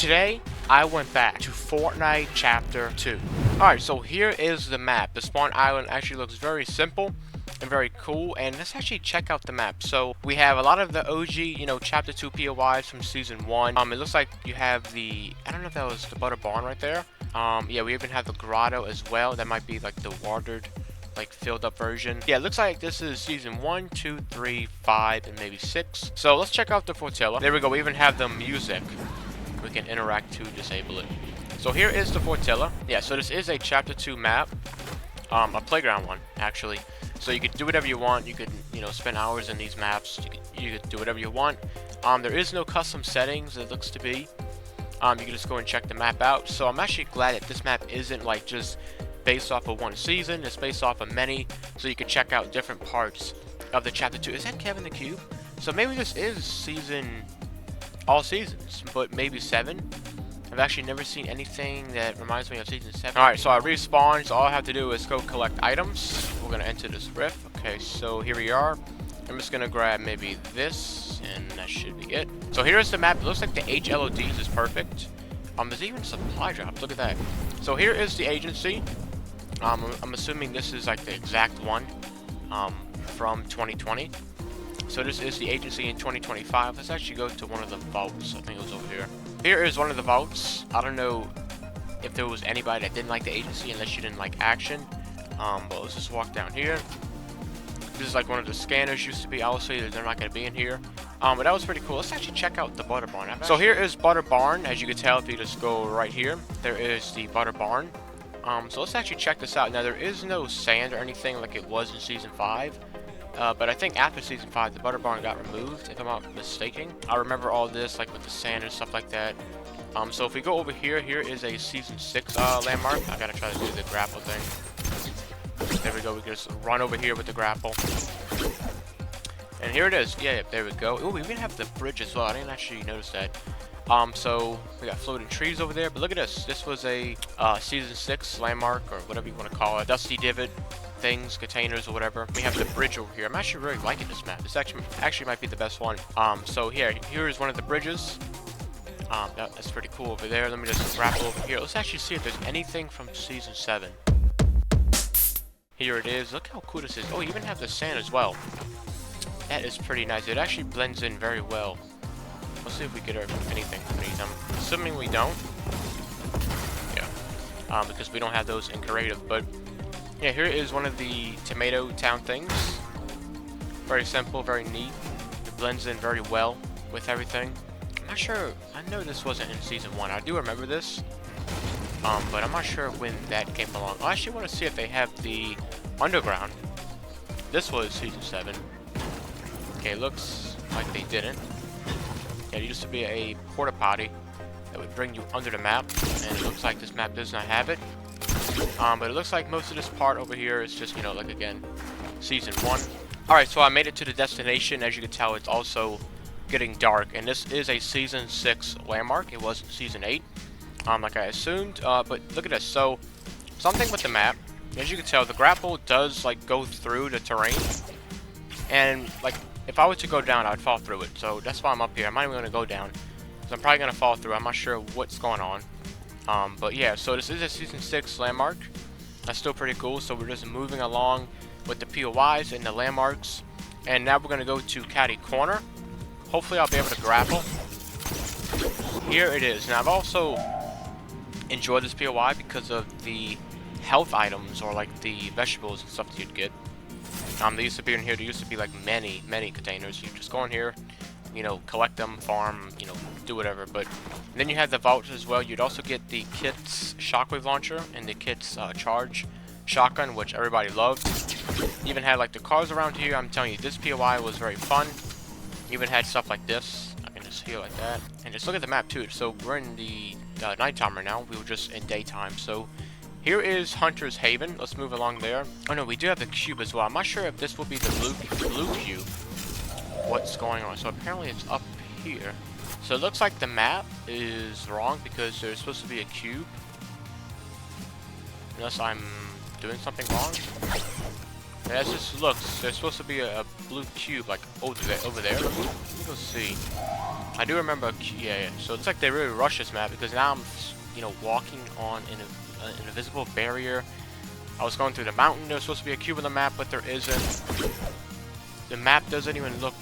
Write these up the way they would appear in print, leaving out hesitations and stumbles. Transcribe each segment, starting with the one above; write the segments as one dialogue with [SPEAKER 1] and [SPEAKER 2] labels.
[SPEAKER 1] Today, I went back to Fortnite Chapter 2. Alright, so here is the map. The spawn island actually looks very simple and very cool, and let's actually check out the map. So we have a lot of the OG, Chapter 2 POIs from Season 1. It looks like you have the, I don't know if that was the Butterbarn right there. Yeah, we even have the Grotto as well. That might be like the watered, like filled up version. Yeah, it looks like this is Season 1, 2, 3, 5, and maybe 6. So let's check out the Fortilla. There we go, we even have the music. We can interact to disable it. So here is the Fortilla. Yeah, so this is a Chapter 2 map. A playground one, actually. So you could do whatever you want. You could, spend hours in these maps. You could do whatever you want. There is no custom settings, it looks to be. You can just go and check the map out. So I'm actually glad that this map isn't like just based off of one season. It's based off of many. So you can check out different parts of the Chapter 2. Is that Kevin the Cube? So maybe this is all seasons, but maybe 7. I've actually never seen anything that reminds me of Season 7. Alright, so I respawned, so all I have to do is go collect items. We're going to enter this rift. Okay, so here we are. I'm just going to grab maybe this, and that should be it. So here's the map. It looks like the HLODs is perfect. There's even supply drops. Look at that. So here is the agency. I'm assuming this is like the exact one from 2020. So this is the agency in 2025. Let's actually go to one of the vaults. I think it was over here. Here is one of the vaults. I don't know if there was anybody that didn't like the agency unless you didn't like action. But let's just walk down here. This is like one of the scanners used to be. Obviously, they're not going to be in here. But that was pretty cool. Let's actually check out the Butterbarn. So here is Butterbarn. As you can tell, if you just go right here, there is the Butterbarn. So let's actually check this out. Now, there is no sand or anything like it was in Season 5. But I think after Season 5, the Butterbarn got removed, if I'm not mistaken. I remember all this, like with the sand and stuff like that. So if we go over here, here is a Season 6 landmark. I gotta try to do the grapple thing. There we go, we can just run over here with the grapple. And here it is. Yeah, there we go. Oh, we even have the bridge as well. I didn't actually notice that. So we got floating trees over there. But look at this. This was a Season 6 landmark, or whatever you want to call it. Dusty divot things, containers, or whatever. We have the bridge over here. I'm actually really liking this map. This actually might be the best one. So here is one of the bridges. That's pretty cool over there. Let me just grapple over here. Let's actually see if there's anything from Season 7. Here it is. Look how cool this is. Oh, you even have the sand as well. That is pretty nice. It actually blends in very well. Let's see if we get anything from these. I'm assuming we don't. Yeah. Because we don't have those in creative. But yeah, here is one of the tomato town things. Very simple, very neat. It blends in very well with everything. I'm not sure. I know this wasn't in Season 1. I do remember this. But I'm not sure when that came along. I actually want to see if they have the underground. This was Season 7. Okay, looks like they didn't. Yeah, it used to be a porta potty that would bring you under the map, and it looks like this map does not have it. But it looks like most of this part over here is just, like again, Season 1. Alright, so I made it to the destination. As you can tell, it's also getting dark, and this is a Season 6 landmark. It wasn't Season 8, like I assumed. But look at this. So, something with the map. As you can tell, the grapple does, like, go through the terrain. And, like, if I were to go down, I'd fall through it. So that's why I'm up here. I'm not even going to go down, because I'm probably going to fall through. I'm not sure what's going on. But yeah, so this is a Season 6 landmark. That's still pretty cool. So we're just moving along with the POIs and the landmarks. And now we're going to go to Catty Corner. Hopefully I'll be able to grapple. Here it is. Now I've also enjoyed this POI because of the health items, or like the vegetables and stuff that you'd get. They used to be in here. There used to be like many containers. You just go in here, collect them, farm, do whatever. But then you have the vaults as well. You'd also get the kit's shockwave launcher and the kit's charge shotgun, which everybody loved. Even had like the cars around here. I'm telling you, this POI was very fun. Even had stuff like this. I can just heal like that. And just look at the map too. So we're in the nighttime right now. We were just in daytime. So here is Hunter's Haven. Let's move along there. Oh no, we do have the cube as well. I'm not sure if this will be the blue cube. What's going on? So apparently it's up here. So it looks like the map is wrong because there's supposed to be a cube. Unless I'm doing something wrong. And as this looks, there's supposed to be a blue cube like over there. Let me go see. I do remember, yeah. So it looks like they really rushed this map because now I'm, walking on an invisible barrier. I was going through the mountain. There's supposed to be a cube on the map, but there isn't. The map doesn't even look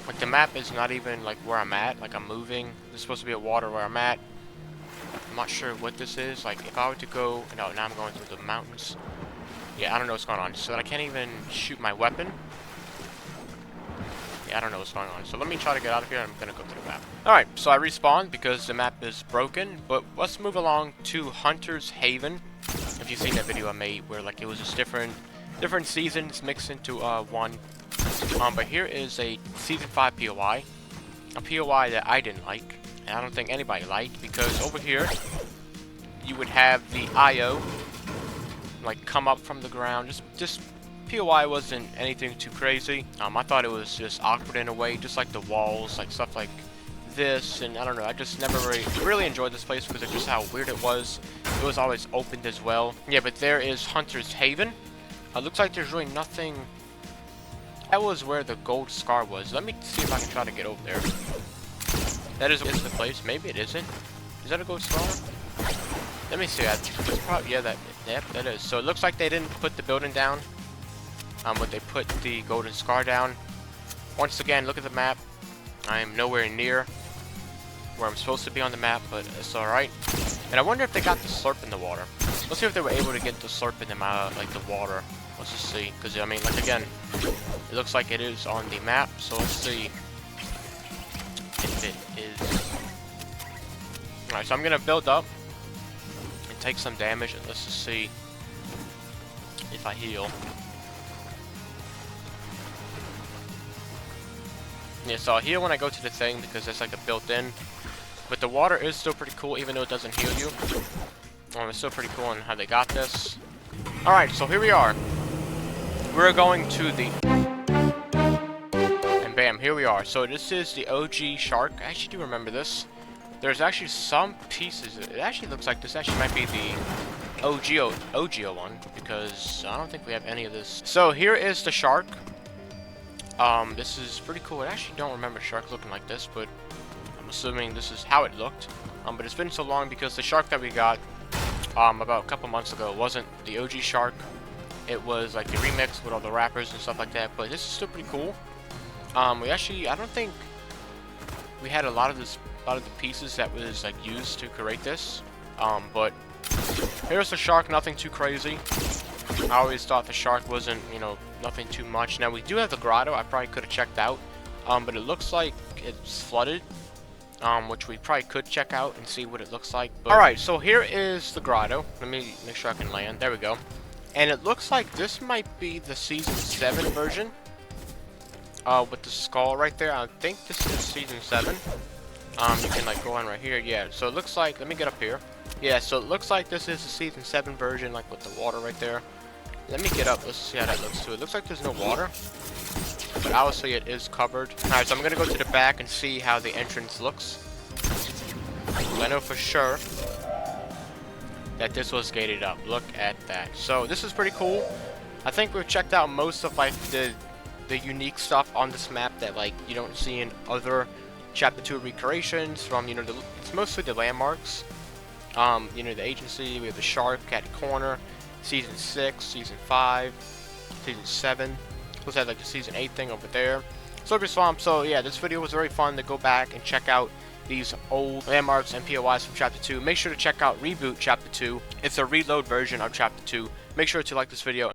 [SPEAKER 1] like the map is not even like where I'm at. Like I'm moving. There's supposed to be a water where I'm at. I'm not sure what this is. Like if I were to go, no, now I'm going through the mountains. Yeah, I don't know what's going on. So I can't even shoot my weapon. Yeah, I don't know what's going on. So let me try to get out of here. I'm gonna go to the map. Alright, so I respawned because the map is broken. But let's move along to Hunter's Haven. If you've seen that video I made where like it was just different seasons mixed into one. But here is a Season 5 POI. A POI that I didn't like. And I don't think anybody liked. Because over here, you would have the IO like come up from the ground. Just POI wasn't anything too crazy. I thought it was just awkward in a way, just like the walls, like stuff like this, and I don't know, I just never really enjoyed this place because of just how weird it was. It was always opened as well. Yeah, but there is Hunter's Haven. Looks like there's really nothing. That was where the gold scar was. Let me see if I can try to get over there. That is the place. Maybe it isn't. Is that a gold scar? Let me see. That's probably, yeah, that is. So it looks like they didn't put the building down. But they put the golden scar down. Once again, look at the map. I am nowhere near where I'm supposed to be on the map, but it's alright. And I wonder if they got the slurp in the water. Let's see if they were able to get the slurp in them out, like the water. Let's just see. Because, I mean, like, again, it looks like it is on the map. So let's see if it is. Alright, so I'm going to build up and take some damage. And let's just see if I heal. Yeah, so I'll heal when I go to the thing because it's like a built-in. But the water is still pretty cool even though it doesn't heal you. It's still pretty cool on how they got this. Alright, so here we are. We're going to the... And bam, here we are. So this is the OG shark. I actually do remember this. There's actually some pieces. It actually looks like this actually might be the OGO one. Because I don't think we have any of this. So here is the shark. This is pretty cool. I actually don't remember shark looking like this, but I'm assuming this is how it looked. But it's been so long because the shark that we got about a couple months ago wasn't the OG shark. It was like the remix with all the wrappers and stuff like that, but this is still pretty cool. We actually, I don't think we had a lot of the pieces that was like used to create this. But here's the shark, nothing too crazy. I always thought the shark wasn't, nothing too much. Now we do have the grotto. I probably could have checked out, but it looks like it's flooded, which we probably could check out and see what it looks like. All right, so here is the grotto. Let me make sure I can land. There we go. And it looks like this might be the Season 7 version, with the skull right there. I think this is Season 7. You can like go on right here. Yeah. So it looks like. Let me get up here. Yeah. So it looks like this is the Season 7 version, like with the water right there. Let me get up. Let's see how that looks too. It looks like there's no water, but obviously it is covered. Alright, so I'm gonna go to the back and see how the entrance looks. I know for sure that this was gated up. Look at that. So this is pretty cool. I think we've checked out most of like the unique stuff on this map that like you don't see in other Chapter 2 recreations. From it's mostly the landmarks. The agency. We have the shark, Catty Corner. Season 6, Season 5, Season 7. Looks like the Season 8 thing over there. Slurpy Swamp. So yeah, this video was very fun to go back and check out these old landmarks and POIs from Chapter 2. Make sure to check out Reboot Chapter 2. It's a reload version of Chapter 2. Make sure to like this video.